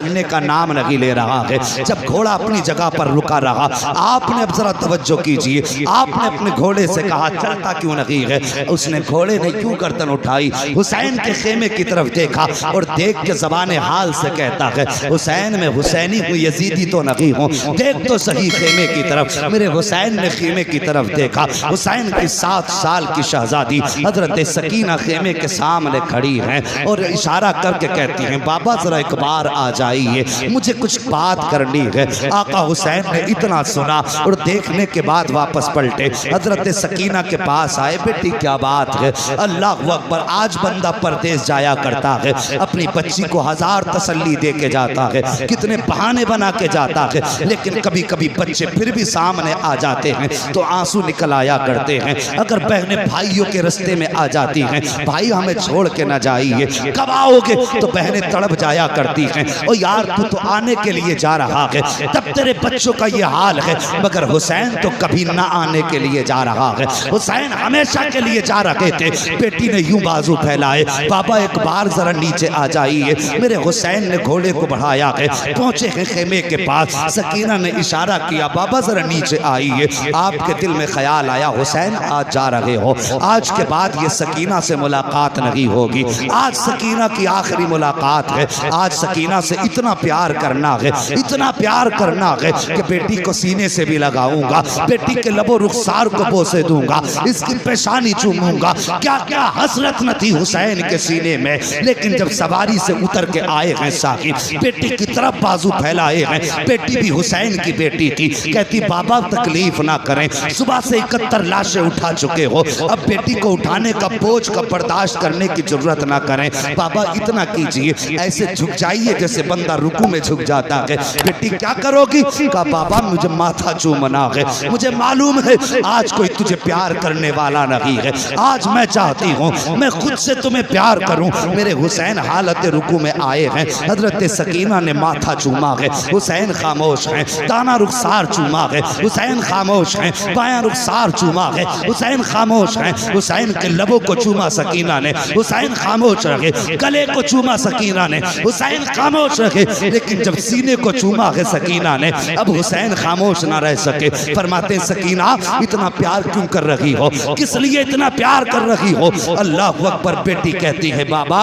चलने का नाम नहीं ले रहा है। जब घोड़ा अपनी जगह पर रुका रहा, आपने अब जरा तवज्जो कीजिए, आपने अपने घोड़े से कहा चलता क्यों नहीं है। उसने घोड़े ने क्यों गर्दन उठाई, हुसैन के खेमे की तरफ देखा और देख के ज़बाने हाल से कहता है हुसैन में हुसैनी हूँ, यजीदी तो नहीं हूँ, देख तो सही खेमे की तरफ। मेरे हुसैन ने खेमे की तरफ देखा। हुसैन की 7 साल की शहजादी हजरत सकीना खेमे के सामने खड़ी हैं और इशारा करके कहती हैं बाबा जरा एक बार आ जाइए, मुझे कुछ बात करनी है। आका हुसैन ने इतना सुना और देखने के बाद वापस पलटे, हजरत सकीना के पास आए। बेटी क्या बात है? अल्लाह अकबर। आज बंदा परदेश जाया करता है, अपनी बच्ची को 1000 तसल्ली दे के जाता है, कितने बहाने बना के जाता है, लेकिन कभी कभी बच्चे फिर भी सामने आ जाते हैं तो आंसू निकल आया करते हैं। अगर बहनें भाइयों के रास्ते में आ जाती हैं, भाई हमें छोड़ के ना जाइए, कब आओगे, तो बहनें तड़प जाया करती हैं और यार तू तो आने के लिए जा रहा है, तब तेरे बच्चों का ये हाल है। मगर हुसैन तो कभी ना आने के लिए जा रहा है, हुसैन हमेशा के लिए जा रहे थे। बेटी ने यूं बाजू फैलाए, बाबा एक बार जरा नीचे आ जाइए। मेरे हुसैन ने घोड़े को बढ़ाया है, पहुंचे हैं खेमे के पास। सकीना ने इशारा किया बाबा जरा नीचे आइए। आपके दिल में ख्याल आया हुसैन आज जा रहे हो, आज के बाद ये सकीना से मुलाकात नहीं होगी, आज सकीना की आखिरी मुलाकात है। आज सकीना से इतना प्यार करना है, इतना प्यार करना है कि बेटी को सीने से भी लगाऊंगा, बेटी के लबो रुखसार को बोसे दूंगा, इसकी पेशानी चूमूंगा। क्या क्या हसरत न थी हुसैन के सीने में। लेकिन जब सवारी से उतर के आए हैं साहिब, बेटी की तरफ बाजू फैलाए हैं, बेटी भी हुसैन की बेटी थी, कहती बाबा तकलीफ ना करें, सुबह से 71 लाशें उठा चुके हो, अब बेटी को उठाने का बोझ का बर्दाश्त करने की जरूरत ना करें, बाबा इतना कीजिए, ऐसे झुक जाइए जैसे बंदा रुकू में झुक जाता है। बेटी क्या करोगी? कहा बाबा मुझे माथा चूमना है, मुझे मालूम है आज कोई तुझे प्यार करने वाला नहीं है, आज मैं चाहती हूँ मैं खुद से तुम्हें प्यार करूँ। मेरे हुसैन हालत रुकू में आए हैं, हजरत सकीना ने माथा चूमा है, हुसैन खामोश हैं, दाना रुखसार चूमा है, हुसैन खामोश हैं, बायां रुखसार चूमा है, हुसैन खामोश हैं, हुसैन के लबों को चूमा सकीना ने, हुसैन खामोश रहे, गले को चूमा सकीना ने, हुसैन खामोश रहे। लेकिन जब सीने को चूमा है सकीना ने, अब हुसैन खामोश ना रह सके। फरमाते सकीना इतना प्यार क्यों कर रही हो, किस लिए इतना प्यार कर रही हो? अल्लाह अकबर। बेटी कहती है बाबा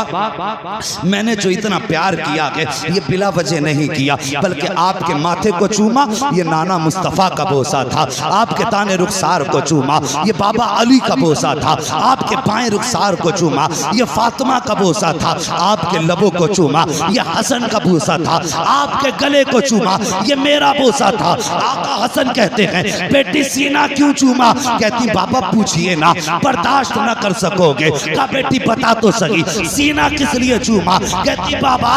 मैंने जो इतना प्यार किया है ये बिला वजह नहीं किया, बल्कि आपके माथे को चूमा ये नाना मुस्तफ़ा का बोसा था, आपके ताने रुखसार को चूमा ये बाबा अली का बोसा था, आपके बाएं रुखसार को चूमा ये फातिमा का बोसा था, आपके लबों को चूमा ये हसन का बोसा था, आपके गले को चूमा ये मेरा बोसा था। आका हसन कहते हैं बेटी सीना क्यों चूमा? कहती बाबा पूछिए ना, बर्दाश्त ना कर सकोगे। कहा बेटी बता तो सही सीना किस लिए चूमा? कहती बाबा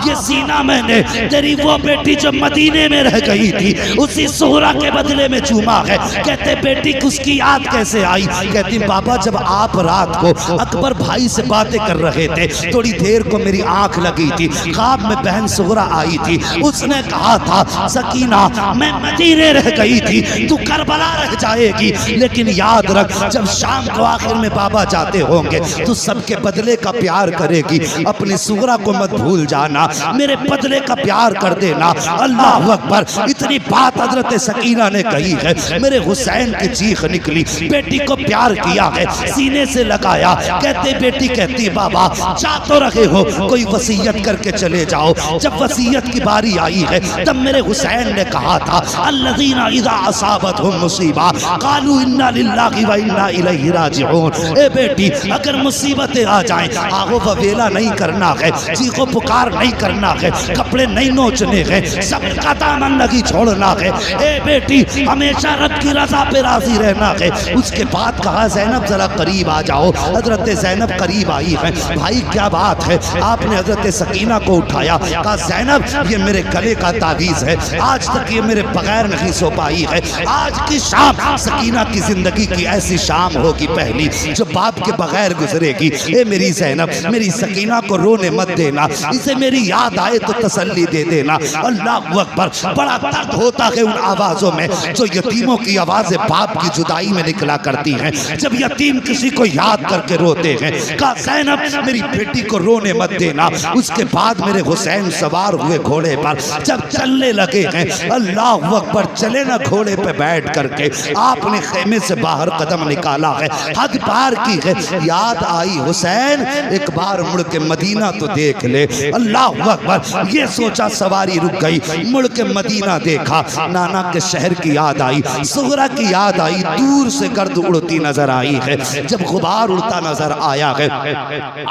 ये सीना मैंने तेरी वो बेटी जो मदीने में रह गई थी उसी सोहरा के बदले में चूमा है। कहते बेटी उसकी याद कैसे आई? कहती बाबा जब आप रात को अकबर भाई से बातें कर रहे थे, थोड़ी देर को मेरी आंख लगी थी, ख्वाब में बहन सोहरा आई थी, उसने कहा था सकीना मैं मदीने रह गई थी, तू करबला रह जाएगी, लेकिन याद रख जब शाम को आखिर में बाबा जाते होंगे तो सबके बदले का प्यार करेगी, अपनी सोहरा को मत भूल जाना, मेरे बदले का प्यार कर देना। अल्लाह अकबर। इतनी बात हजरत सकीना ने कही है, मेरे हुसैन की चीख निकली, बेटी को प्यार किया है, सीने से लगाया। कहते बेटी कहती बाबा जा तो रहे हो, कोई वसीयत करके चले जाओ। जब वसीयत की बारी आई है तब मेरे हुसैन ने कहा था अल्लज़ीना इज़ा असाबतहुम मुसीबा क़ालू इन्ना लिल्लाहि व इन्ना इलैहि राजिऊन। ए बेटी अगर मुसीबतें आ जाएं आगो ववेला नहीं करना है, चीखो पुकार नहीं करना है, कपड़े नहीं नोचने हैं, सब्र का दामन नहीं छोड़ना है। ए बेटी हमेशा रब की रजा पे राजी रहना है। उसके बाद कहा ज़ैनब जरा करीब आ जाओ। हजरत ज़ैनब करीब आई है। भाई क्या बात है? आपने हजरत सकीना को उठाया, कहा ज़ैनब ये मेरे गले का तावीज़ है, आज तक ये मेरे बगैर नहीं सो पाई है, आज की शाम सकीना की जिंदगी की ऐसी शाम होगी पहली जो बाप के बगैर गुजरेगी। ए मेरी ज़ैनब मेरी सकीना को रोने मत देना, इसे मेरी याद आए तो तसल्ली दे देना। अल्लाह अकबर। बड़ा दर्द होता है उन आवाज़ों में जो यतीमों की आवाज़ें बाप की जुदाई में निकला करती हैं, जब यतीम किसी को याद करके रोते हैं। कहा ज़ैनब मेरी बेटी को रोने मत देना। उसके बाद मेरे हुसैन हुसैन सवार हुए घोड़े पर, जब चलने लगे हैं, अल्लाह अकबर, चले ना घोड़े पे बैठ करके आपने खेमे से बाहर कदम निकाला है, हद पार की है, याद आई हुसैन एक बार मुड़ के मदीना तो देख ले। अल्लाह अकबर, ये सोचा, सवारी रुक गई, मुड़ के मदीना देखा, नाना के शहर की याद आई, सुगरा की याद आई, दूर से गर्द उड़ती नजर आई है। जब गुबार उड़ता नजर आया है,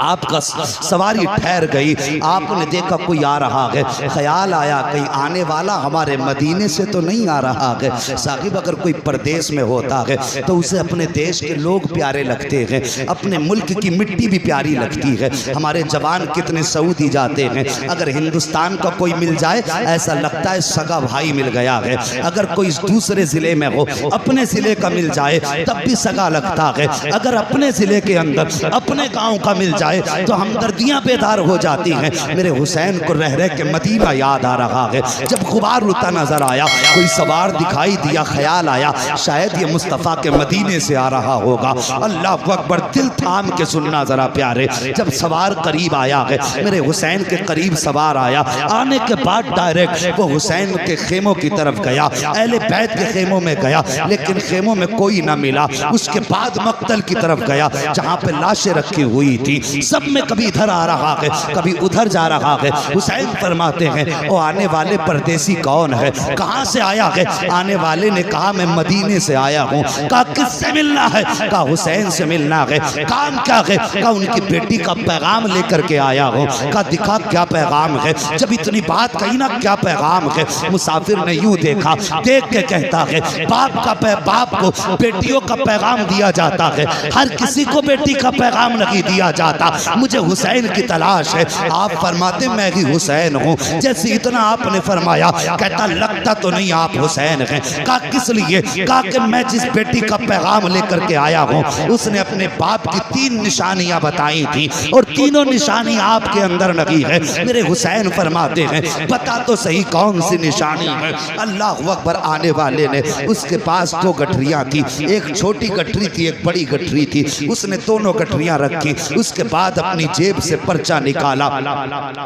आपका सवारी ठहर गई, आपने देखा कोई आ रहा है, ख्याल आया कहीं आने वाला हमारे मदीने से तो नहीं आ रहा है। साहिब अगर कोई परदेश में होता है तो उसे अपने देश के लोग प्यारे लगते हैं, अपने मुल्क की मिट्टी भी प्यारी लगती है। हमारे जवान कितने सऊदी जाते हैं, अगर हिंदुस्तान का कोई मिल जाए ऐसा लगता है सगा भाई मिल गया है। अगर कोई दूसरे जिले में हो, अपने जिले का मिल जाए तब भी सगा लगता है। अगर अपने जिले के अंदर अपने गांव का मिल जाए तो हमदर्दियां बेदार हो जाती हैं। मेरे हुसैन को रह रह के मदीना याद आ रहा है। जब गुबार उड़ता नजर आया, कोई सवार दिखाई दिया, ख्याल आया शायद ये मुस्तफ़ा के मदीने से आ रहा होगा। अल्लाह अकबर, दिल थाम के सुनना जरा प्यारे। जब सवार करीब आया है, मेरे हुसैन के करीब सवार आया, आने के बाद डायरेक्ट वो हुसैन के खेमों की तरफ गया, अहले बैत के खेमों में गया, लेकिन खेमों में कोई ना मिला। उसके बाद मक्तल की तरफ गया जहाँ पे लाशें रखी हुई थी, सब में कभी इधर आ रहा है, कभी उधर जा रहा है। हुसैन फरमाते हैं, वो आने वाले परदेसी कौन है, कहाँ से आया है? आने वाले ने कहा मैं मदीने से आया हूँ। कहा किससे मिलना है? कहा हुसैन से मिलना है। काम क्या है? कहा उनकी बेटी का पैगाम लेकर के आया हूँ। कहा दिखा क्या पैगाम है? जब इतनी बात कही ना, क्या पैगाम है? मुसाफिर ने यूं देखा, देख के कहता है बाप को बेटियों का पैगाम दिया जाता है, हर किसी को बेटी का पैगाम नहीं दिया जाता। मुझे हुसैन की तलाश है। आप फरमाते मैं ही हुसैन हूँ। जैसे इतना आपने फरमाया, कहता लगता तो नहीं आप हुसैन हैं। कहा किस लिए? कहा कि मैं जिस बेटी का पैगाम लेकर के आया हूँ उसने अपने बाप की 3 निशानियां बताई थी और तीनों निशानी आपके अंदर लगी है। मेरे हुसैन फरमाते हैं बता तो सही कौन सी निशानी है? अल्लाह अकबर, आने वाले ने, उसके पास 2 गठरियां थी, एक छोटी गठरी थी, एक बड़ी गठरी थी। उसने दोनों गठरियां रखी, उसके बाद अपनी जेब से पर्चा निकाला।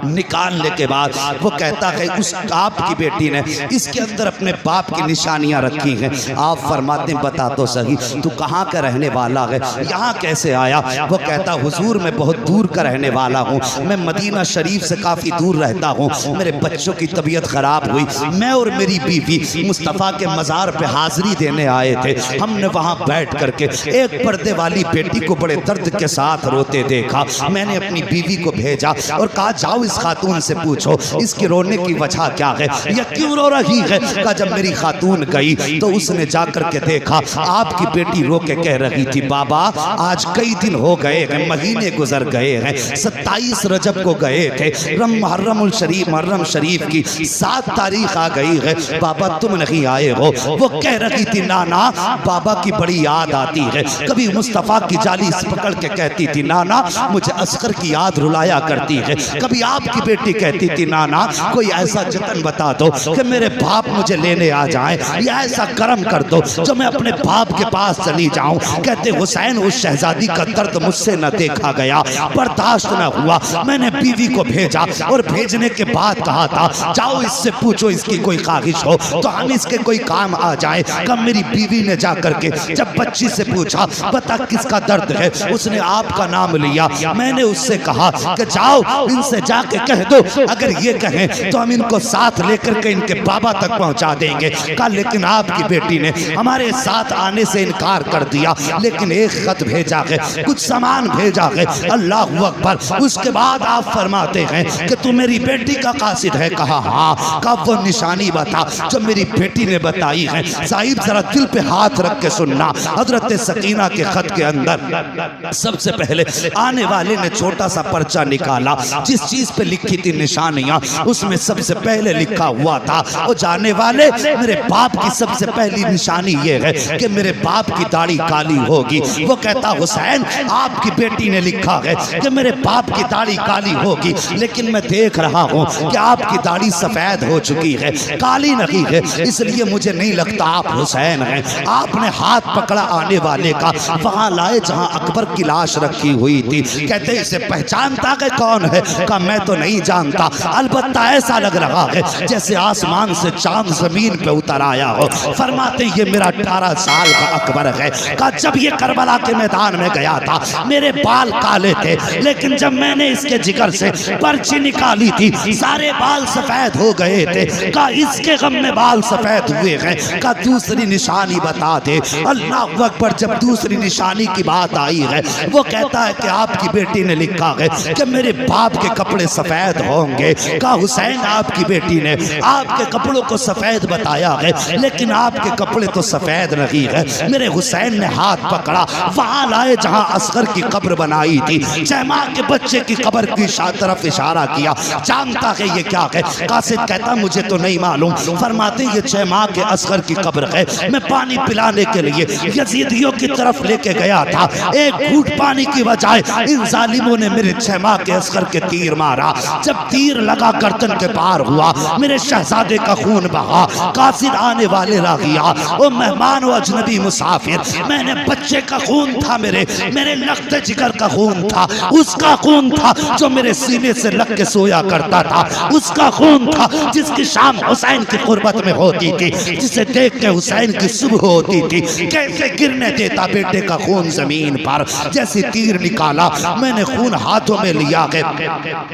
निकालने के बाद वो कहता है उस आपकी बेटी ने इसके अंदर अपने बाप की निशानियां रखी हैं। आप फरमाते बता तो सही तू कहाँ का रहने वाला है, यहाँ कैसे आया? वो कहता हुजूर मैं बहुत दूर का रहने वाला हूँ, मैं मदीना शरीफ से काफ़ी दूर रहता हूँ। मेरे बच्चों की तबीयत ख़राब हुई, मैं और मेरी बीवी मुस्तफ़ा के मज़ार पे हाज़िरी देने आए थे। हमने वहाँ बैठ करके एक पर्दे वाली बेटी को बड़े दर्द के साथ रोते देखा। मैंने अपनी बीवी को भेजा और कहा जाओ इस खातून से पूछो इसकी रोने की वजह क्या है, यह क्यों रो रही है? कहा जब मेरी खातून गई तो उसने जाकर के देखा आपकी बेटी रो के कह रही थी बाबा आज कई दिन हो गए हैं, महीने गुजर गए हैं, 27 रजब को गए थे, मुहर्रम शरीफ की 7 तारीख आ गई है, बाबा तुम नहीं आए हो। वो कह रही थी नाना बाबा की बड़ी याद आती है। कभी मुस्तफ़ा की जाली पकड़ के कहती थी नाना मुझे असगर की याद रुलाया करती है। कभी आपकी बेटी कहती थी नाना कोई ऐसा जतन बता दो कि मेरे बाप मुझे लेने आ जाए, या ऐसा करम कर दो जो मैं अपने बाप के पास चली जाऊं। कहते हुसैन उस शहजादी का दर्द मुझसे न देखा गया, बर्दाश्त न हुआ। मैंने बीवी को भेजा और भेजने के बाद कहा था जाओ इससे पूछो इसकी कोई ख्वाहिश हो तो हम इसके कोई काम आ जाए। कब मेरी बीवी ने जा करके जब बच्ची से पूछा बता किसका दर्द है, उसने आपका नाम लिया। मैंने उससे कहा कि जाओ इनसे जाके कह दो अगर ये कहें तो हम इनको साथ लेकर के इनके बाबा तक पहुंचा देंगे। कहा लेकिन आपकी बेटी ने हमारे साथ आने से इनकार कर दिया, लेकिन एक खत भेजा है, कुछ सामान भेजा है। अल्लाह अकबर। उसके बाद आप फरमाते हैं कि तू मेरी बेटी का कासिद है? कहा हाँ। कब वो निशानी बता जो मेरी बेटी ने बताई है। साहिब जरा दिल पे हाथ रख के सुनना, हजरत सकीना के खत के अंदर सबसे पहले आने वाले ने छोटा सा पर्चा निकाला, जिस चीज पे लिखी थी निशानियां उसमें सबसे पहले लिखा हुआ था वो जाने वाले मेरे बाप की सबसे पहली निशानी ये है कि मेरे बाप की दाढ़ी काली होगी। वो कहता हुसैन आपकी बेटी ने लिखा है कि मेरे बाप की दाढ़ी काली होगी, लेकिन मैं देख रहा हूँ कि आपकी दाढ़ी सफेद हो चुकी है, काली नहीं है, इसलिए मुझे नहीं लगता आप हुसैन हैं। आपने हाथ पकड़ा आने वाले का, वहां लाए जहां अकबर की लाश रखी हुई थी। कहते इसे पहचानता है कौन है? कहा मैं तो नहीं जानता जानता, अलबत्ता ऐसा लग रहा है जैसे आसमान से चांद जमीन पे उतर आया हो। फरमाते ये मेरा 18 साल का अकबर है। कहा जब ये करबला के मैदान में गया था मेरे बाल काले थे, लेकिन जब मैंने इसके जिगर से पर्ची निकाली थी सारे बाल सफेद हो गए थे। कहा इसके गम में बाल सफेद हुए हैं। कहा दूसरी निशानी बता दे। अल्लाह अकबर। जब दूसरी निशानी की बात आई है वो कहता है कि आपकी बेटी ने लिखा है कि मेरे बाप के कपड़े सफेद होंगे। कहा हुसैन आपकी बेटी ने आपके कपड़ों को सफेद बताया है, लेकिन आपके कपड़े तो सफेद नहीं है। मेरे हुसैन ने हाथ पकड़ा, वहां लाए जहां असगर की कब्र बनाई थी, चैमा के बच्चे की कब्र की तरफ इशारा किया। जानता है ये क्या है? कासिद कहता मुझे तो नहीं मालूम। फरमाते ये चैमा के असगर की कब्र है। मैं पानी पिलाने के लिए यजीदियों की तरफ लेके गया था, एक घूंट पानी की बजाय इन जालिमों ने मेरे चैमा के असगर के तीर मारा। जब तीर लगा गर्दन के पार हुआ, मेरे शहजादे का खून बहा। कासिद आने वाले रागिया, ओ मेहमान व अजनबी मुसाफिर, मैंने बच्चे का खून था, मेरे लख्ते जिगर का खून था, उसका खून था जो मेरे सीने से लग के सोया करता था, उसका खून था जिसकी शाम हुसैन की कुर्बत में होती थी, जिसे देख के हुसैन की सुबह होती थी। कैसे गिरने देता बेटे का खून जमीन पर। जैसे तीर निकाला मैंने खून हाथों में लिया है।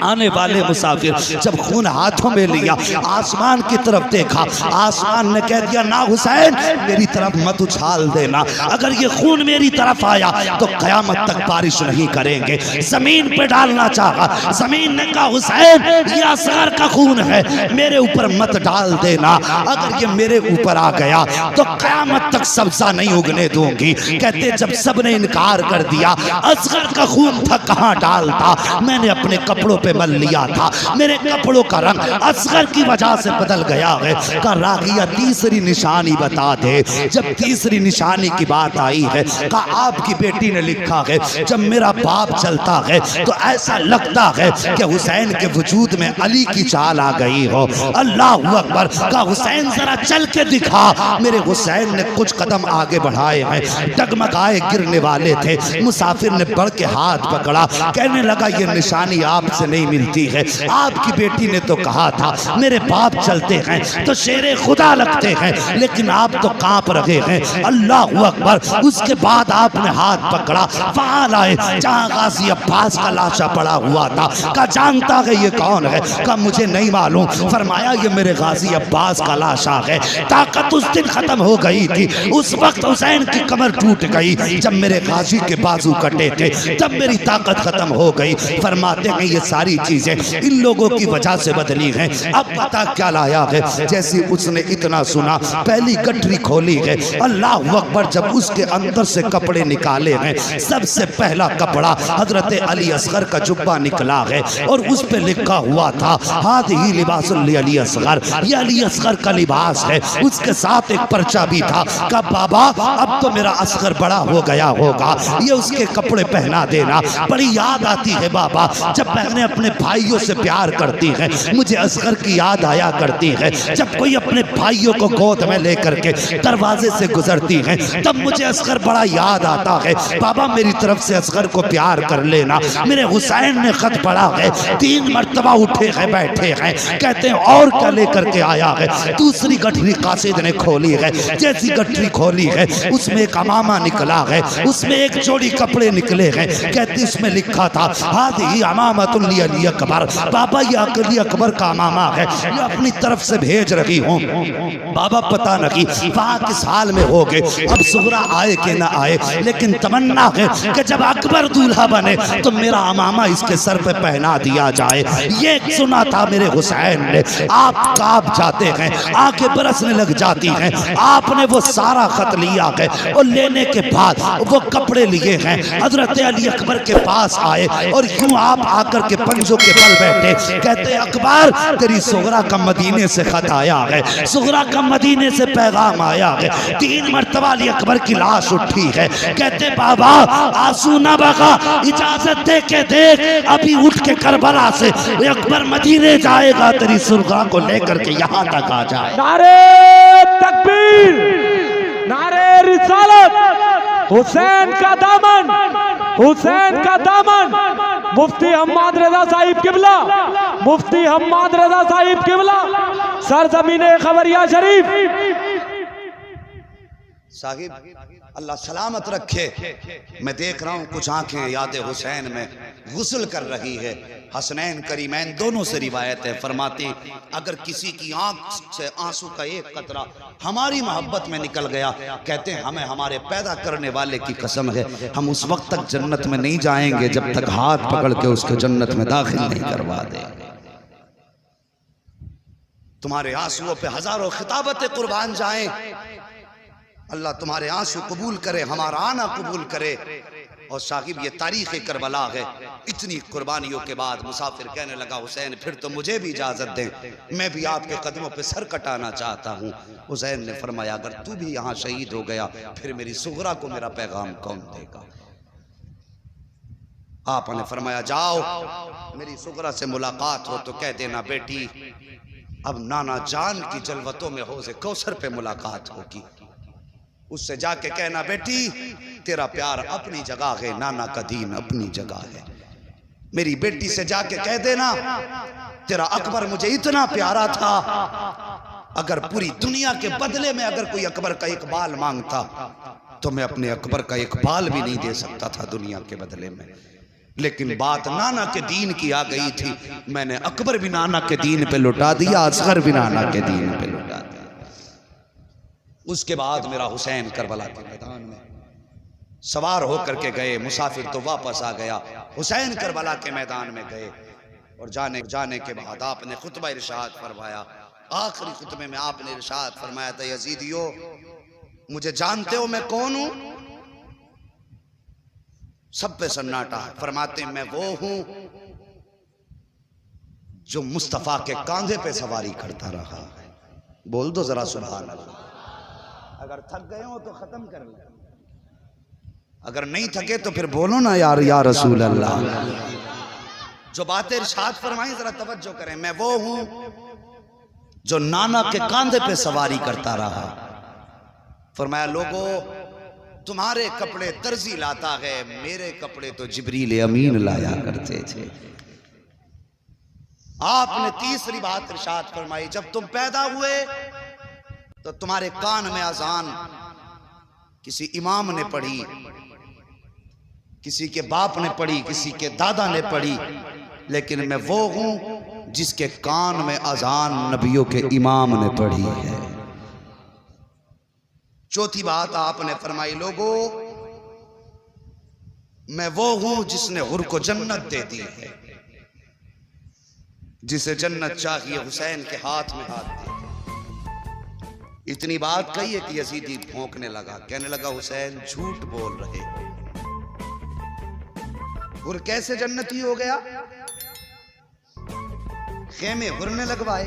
आने वाले मुसाफिर जब खून हाथों में लिया आसमान की तरफ देखा, आसमान ने कह दिया ना हुसैन मेरी तरफ मत उछाल देना, अगर ये खून मेरी तरफ आया तो कयामत तक बारिश नहीं करेंगे। जमीन पे डालना चाहा, जमीन ने कहा हुसैन ये असगर का खून है, मेरे ऊपर मत डाल देना, अगर ये मेरे ऊपर आ गया तो कयामत तक सब्जा नहीं उगने दूंगी। कहते जब सबने इनकार कर दिया, असगर का खून था कहां डालता, मैंने अपने कपड़ों पे मल लिया था, मेरे कपड़ों का रंग असगर की वजह से बदल गया है। का रागिया तीसरी निशानी बता दे। जब तीसरी निशानी की बात आई है, का आपकी बेटी ने लिखा है जब मेरा बाप चलता है तो ऐसा लगता है कि हुसैन के वजूद में अली की चाल आ गई हो। अल्लाह अकबर। का हुसैन जरा चल के दिखा। मेरे हुसैन ने कुछ कदम आगे बढ़ाए हैं, डगमगाए गिरने वाले थे। मुसाफिर ने बढ़ के हाथ पकड़ा, कहने लगा ये निशानी आपसे नहीं मिलती है, आपकी बेटी ने तो कहा था मेरे बाप चलते हैं तो शेरे खुदा लगते हैं, लेकिन आप तो कांप रहे हैं। अल्लाह अकबर। उसके बाद आपने हाथ पकड़ा, वहां लाए जहां गाजी अब्बास का लाशा पड़ा हुआ था। का जानता है ये कौन है? का मुझे नहीं मालूम। फरमाया ये मेरे गाजी अब्बास का लाशा है। ताकत उस दिन खत्म हो गई थी, उस वक्त हुसैन की कमर टूट गई, जब मेरे गाजी के बाजू कटे थे तब मेरी ताकत खत्म हो गई। फरमाते हैं ये सारी चीजें इन लोगों की वजह से बदली हैं। अब पता क्या लाया है? जैसे उसने इतना सुना, पहली गठरी खोली है, अल्लाह अकबर। जब उसके अंदर से कपड़े निकाले हैं, सबसे पहला कपड़ा हजरत अली असगर का जुब्बा निकला है और उस पे लिखा हुआ था हादिही लिबासुल अली असगर, ये अली असगर का लिबास है। उसके साथ एक पर्चा भी था का बाबा अब तो मेरा असगर बड़ा हो गया होगा, ये उसके कपड़े पहना देना। बड़ी याद आती है बाबा, जब बहनें अपने भाइयों से प्यार करती हैं, मुझे असगर की याद आया करती है। जब कोई अपने भाइयों को गोद में लेकर के दरवाजे से गुजरती है तब मुझे असगर बड़ा याद आता है। बाबा मेरी तरफ से असगर को प्यार कर लेना। मेरे हुसैन ने खत पढ़ा है, 3 मर्तबा उठे हैं बैठे हैं, कहते हैं और क्या लेकर के आया है? दूसरी गठरी कासिद ने खोली है। जैसी गठरी खोली है उसमें एक अमामा निकला है, उसमें एक जोड़ी कपड़े निकले हैं। कहते इसमें लिखा था हादिही अमामतुल अली अकबर, बाबा ये अली अकबर का अमामा है, ये अपनी तरफ से भेज रही हूँ। बाबा पता नहीं वहाँ किस हाल में हो गए, अब सुगरा आए कि ना आए, लेकिन तमन्ना है कि जब अकबर दूल्हा बने तो मेरा अमामा इसके सर पे पहना दिया जाए। ये सुना था मेरे हुसैन ने। आप कांप जाते हैं, आंखें बरसने लग जाती हैं। आपने वो सारा खत लिया है और लेने के बाद वो कपड़े लिए हैं, हजरत अली अकबर के पास आए और यूं आप आकर के पंजों के बल बैठे। कहते अकबर तेरी सुगरा का मदीने से खत आया है, सुगरा का मदीने से पैगाम आया है। 3 मर्तबा अली अकबर की लाश उठी है। कहते बाबा आंसू ना बगा, इजाजत दे के देख, अभी उठ के करबला से अकबर मदीने जाएगा, तेरी सुगरा को लेकर के यहाँ तक आ जाए। नारे तकबीर, नारे रिसालत, हुसैन का दामन हुसैन का दामन मुफ्ती हम्माद रजा साहिब किबला, मुफ्ती हम्माद रजा साहिब किबला, सरजमीने खबरिया शरीफ। साहिब अल्लाह सलामत रखे। मैं देख रहा हूँ कुछ आंखें याद हुसैन में गुस्ल कर रही है। हसनैन करीमैन दोनों से रिवायत है, फरमाते अगर किसी की आंख से आंसू का एक कतरा हमारी मोहब्बत में निकल गया, कहते हैं हमें हमारे पैदा करने वाले की कसम है हम उस वक्त तक जन्नत में नहीं जाएंगे जब तक हाथ पकड़ के उसको जन्नत में दाखिल नहीं करवा देंगे। तुम्हारे आंसुओं पे हजारों खिताबतें कुर्बान जाएं, अल्लाह तुम्हारे आंसू कबूल करे, हमारा आना कबूल करे। और साहिब ये तारीख करबला है। इतनी कुर्बानियों के बाद मुसाफिर कहने लगा हुसैन फिर तो मुझे भी इजाजत दें, मैं भी आपके कदमों पे सर कटाना चाहता हूँ। हुसैन ने फरमाया अगर तू भी यहाँ शहीद हो गया फिर मेरी सुगरा को मेरा पैगाम कौन देगा। आपने फरमाया जाओ मेरी सुगरा से मुलाकात हो तो कह देना बेटी अब नाना जान की जलवतों में हौज़े कौसर पे मुलाकात होगी। उससे जाके कहना बेटी तेरा प्यार अपनी जगह है, नाना का दीन अपनी जगह है। मेरी बेटी से जाके कह देना तेरा अकबर मुझे इतना प्यारा था, अगर पूरी दुनिया के बदले में अगर कोई अकबर का एक बाल मांगता तो मैं अपने अकबर का एक बाल भी नहीं दे सकता था दुनिया के बदले में। लेकिन बात नाना के दीन की आ गई थी, मैंने अकबर भी नाना के दीन पे लुटा दिया, असगर भी नाना के दीन पे लुटा दिया। उसके बाद मेरा हुसैन करबला के मैदान में सवार होकर के गए, मुसाफिर तो वापस आ गया। हुसैन करबला के मैदान में गए और जाने के बाद आपने खुतबा इरशाद फरमाया। आखिरी खुतबे में आपने इरशाद फरमाया था यजीदियो मुझे जानते हो मैं कौन हूं? सब पे सन्नाटा। फरमाते मैं वो हूं जो मुस्तफा के कांधे पे सवारी करता रहा। बोल दो जरा सुभान अल्लाह। अगर थक गए हो तो खत्म कर ले, अगर नहीं थके तो फिर बोलो ना यार या रसूल अल्लाह। जो बातें इरशाद फरमाई जरा तवज्जो करें। मैं वो हूं जो नाना के कांधे पे सवारी करता रहा। फरमाया लोगों तुम्हारे कपड़े दर्जी लाता है, मेरे कपड़े तो जिब्रील अमीन लाया करते थे। आपने तीसरी बात इरशाद फरमाई जब तुम पैदा हुए तो तुम्हारे कान में अजान किसी इमाम ने पढ़ी, किसी के बाप ने पढ़ी, किसी के दादा ने पढ़ी, लेकिन मैं वो हूं जिसके कान में अजान नबियों के इमाम ने पढ़ी है। चौथी बात आपने फरमाई लोगों मैं वो हूं जिसने हुर को जन्नत दे दी है। जिसे जन्नत चाहिए हुसैन के हाथ में हाथ दे। इतनी बात कही है कि यजीदी भौंकने लगा, कहने लगा हुसैन झूठ बोल रहे हो। हुर कैसे जन्नती हो गया? खेमे हुर ने लगवाए,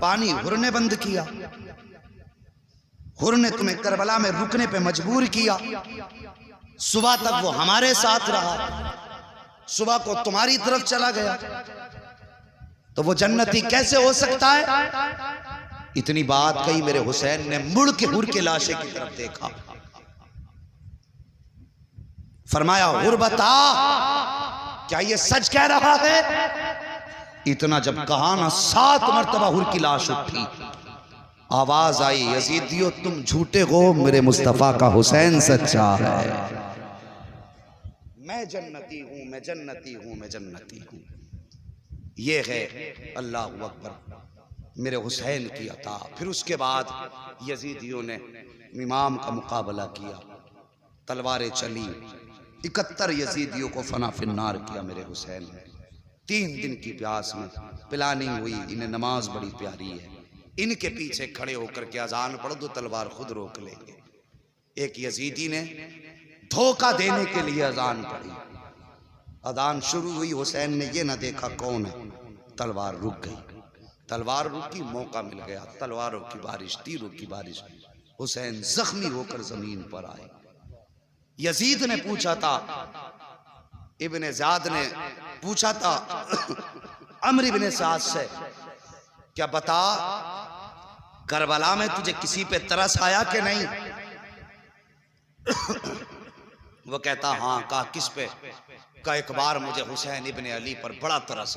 पानी हुर ने बंद किया, हुर ने तुम्हें करबला में रुकने पे मजबूर किया। सुबह तक वो हमारे साथ रहा, सुबह को तुम्हारी तरफ चला गया, तो वो जन्नती कैसे हो सकता है? इतनी बात कही मेरे हुसैन ने मुड़ के हुर के लाशे की तरफ देखा। फरमाया हुर बता क्या ये सच कह रहा है? इतना जब कहा ना 7 मरतबा हुर की लाश उठी। आवाज आई यजीदियो तुम झूठे हो, मेरे मुस्तफा का हुसैन सच्चा है। मैं जन्नती हूं, मैं जन्नती हूं, मैं जन्नती हूं। ये है अल्लाहु अकबर मेरे हुसैन की अता। फिर उसके बाद यजीदियों ने इमाम का मुकाबला किया, तलवारें चली, 71 यजीदियों को फना फिन्नार किया मेरे हुसैन ने। 3 दिन की प्यास में प्लानिंग हुई, इन्हें नमाज बड़ी प्यारी है, इनके पीछे खड़े होकर के अजान पढ़ दो तलवार खुद रोक लेंगे। एक यजीदी ने धोखा देने के लिए अजान पढ़ी, अजान शुरू हुई, हुसैन ने ये ना देखा कौन है, तलवार रुक गई। तलवार रुकी, मौका मिल गया, तलवारों की बारिश, तीरों की बारिश। हुसैन जख्मी होकर जमीन पर आए। यजीद ने पूछा था, इब्ने ज़ियाद ने पूछा था अम्र इब्ने साद से, क्या बता करबला में तुझे किसी पे तरस आया कि नहीं? वो कहता हाँ। कहा किस पे? कहा एक बार मुझे हुसैन इब्ने अली पर बड़ा तरस